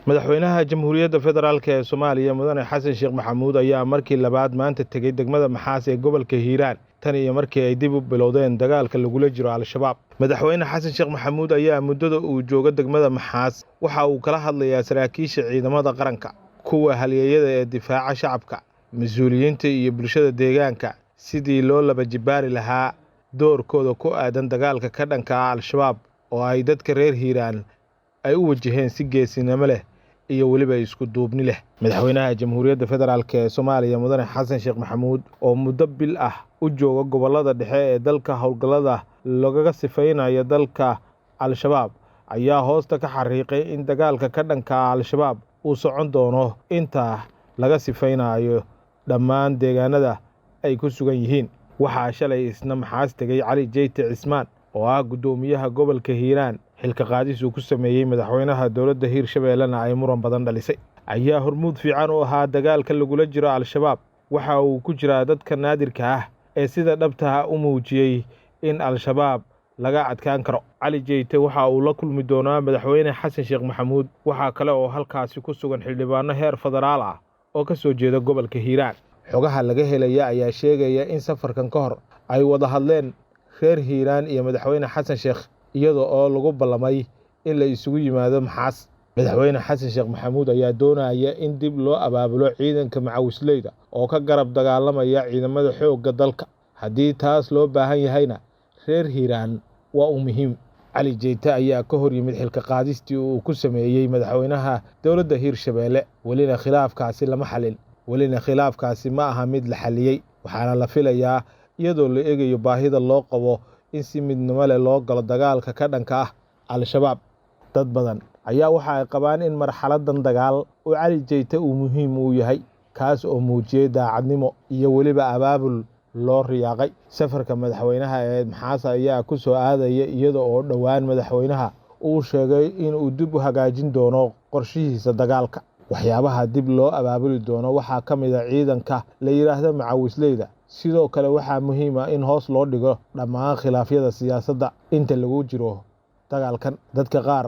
madaxweynaha jamhuuriyadda federaalk ee Soomaaliya mudane Xasan Sheekh Maxamuud ayaa markii labaad maanta tegay degmada Maxaas ee gobolka Hiiraan tan iyo markii ay dib u bilowdeen dagaalka lagula jiro al-shabaab. Madaxweyne Xasan Sheekh Maxamuud ayaa muddada uu joogo degmada Maxaas waxa uu kala hadlayaa saraakiisha ciidamada qaranka, kuwa halyeeyada ee difaaca shacabka, mas'uuliyiinta iyo bulshada deegaanka sidii loo laba jibaari lahaa doorkooda ku aadan dagaalka ka dhanka ah al-shabaab oo ay dadka reer Hiiraan ay u wajaheen si geesinimo leh iyo waliba isku duubni leh. Madaxweynaha jamhuuriyadda federaalk ee Soomaaliya mudane Xasan Sheekh Maxamuud oo muddo bil ah u jooga gobolada dhexe ee dalka howlgallada loogaga sifeynayo dalka al-shabaab ayaa hoosta ka xariiqay in dagaalka ka dhanka ah al-shabaab uu socon doono inta laga sifeynayo dhammaan deegaanada ay ku sugan yihiin. Waxaa shalay isna Maxaas tegay Cali Jeyte Cismaan oo ah gudoomiyaha gobolka Hiiraan xilka qaadis uu ku sameeyay madaxweynaha dowladda Hiirshabeellena ay muran badan dhalisay. Ayaa hormuud fiican u ahaa dagaalka lagula jiro al-shabaab. Waxa uu ku jiraa dadka naadirka ah ee sida dhabta ah u muujiyay in al-shabaab laga adkaan karo. Cali Jeyte waxa uu la kulmi doonaa madaxweyne Xasan Sheekh Maxamuud. Waxa kale oo halkaasi ku sugan xildhibaano heer federaal ah oo ka soo jeeda gobolka Hiiraan. Xogaha laga helaya ayaa sheegaya in safarkan ka hor ay wada hadleen reer Hiiraan iyo madaxweyne Xasan Sheekh iyadoo oo lagu ballamay in la isugu yimaado Maxaas. Madaxweyne Xasan Sheekh Maxamuud ayaa doonaya in dib loo abaabulo ciidanka macawisleyda oo ka garab dagaalamaya ciidamada xoogga dalka. Haddii taas loo baahan yahayna reer Hiiraan waa muhiim. Cali Jeyte ayaa ka hor yimid xilka qaadistii uu ku sameeyay madaxweynaha dowladda Hiirshabeelle. Welina khilaafkaasi lama xalin. Welina khilaafkaasi ma aha mid la xaliyay. Waxaana la filayaa iyadoo la eegayo baahida loo qabo in si midnimo leh loo galo dagaalka ka dhanka ah al-shabaab. Dad badan ayaa waxa ay qabaan in marxaladan dagaal oo Cali Jeyte uu muhiim u yahay, kaas oo muujiyay daacadnimo iyo waliba abaabul loo riyaaqay. Safarka madaxweynaha ee Maxaas ayaa ku soo aadaya iyadoo oo dhowaan madaxweynaha uu sheegay in uu dib u hagaajin doono qorshihiisa dagaalka. Waxyaabaha dib loo abaabuli doono waxaa ka mid ah ciidanka la yiraahdo macawisleyda. Sidoo kale waxaa muhiim ah in hoos loo dhigo dhammaan khilaafyada siyaasadda inta lagu jiro dagaalkan. Dadka qaar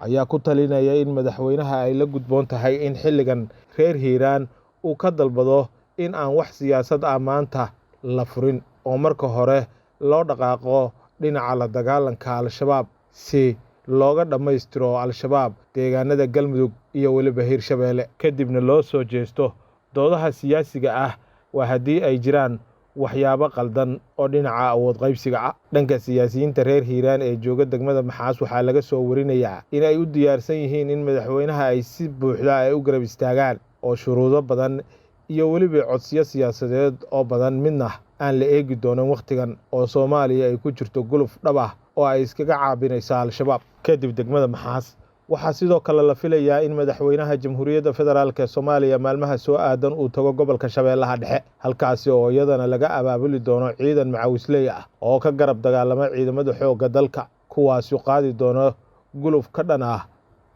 ayaa ku talinaya in madaxweynaha ay la gudboon tahay in xilligan reer Hiiraan uu ka dalbado in aan wax siyaasad ah maanta la furin oo marka hore loo dhaqaaqo dhinaca la dagaalanka al-shabaab si looga dhammaystiro al-shabaab deegaanada Galmudug iyo waliba Hiirshabeelle. Kadibna loo soo jeesto doodaha siyaasiga ah waa haddii ay jiraan waxyaabo qaldan oo dhinaca awood qaybsiga ah. Dhanka siyaasiyiinta reer Hiiraan ee jooga degmada Maxaas waxaa laga soo warinayaa in ay u diyaarsan yihiin in madaxweynaha ay si buuxda ay u garab istaagaan oo shuruudo badan iyo waliba codsiyo siyaasadeed oo badan midna aan la eegi doonin waqtigan oo Soomaaliya ay ku jirto guluf dhab ah oo ay iskaga caabinayso al-shabaab. Kadib degmada Maxaas waxaa sidoo kale la filayaa in madaxweynaha jamhuuriyadda federaalk ee Soomaaliya maalmaha soo aadan uu tago gobolka Shabeellaha Dhexe, halkaasi oo iyadana laga abaabuli doono ciidan macawisley ah oo ka garab dagaalama ciidamada xoogga dalka, kuwaasi qaadi doono guluf ka dhan ah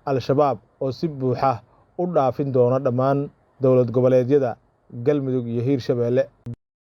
al-shabaab oo si buuxa u dhaafin doono dhammaan dowlad goboleedyada Galmudug iyo Hiirshabeelle.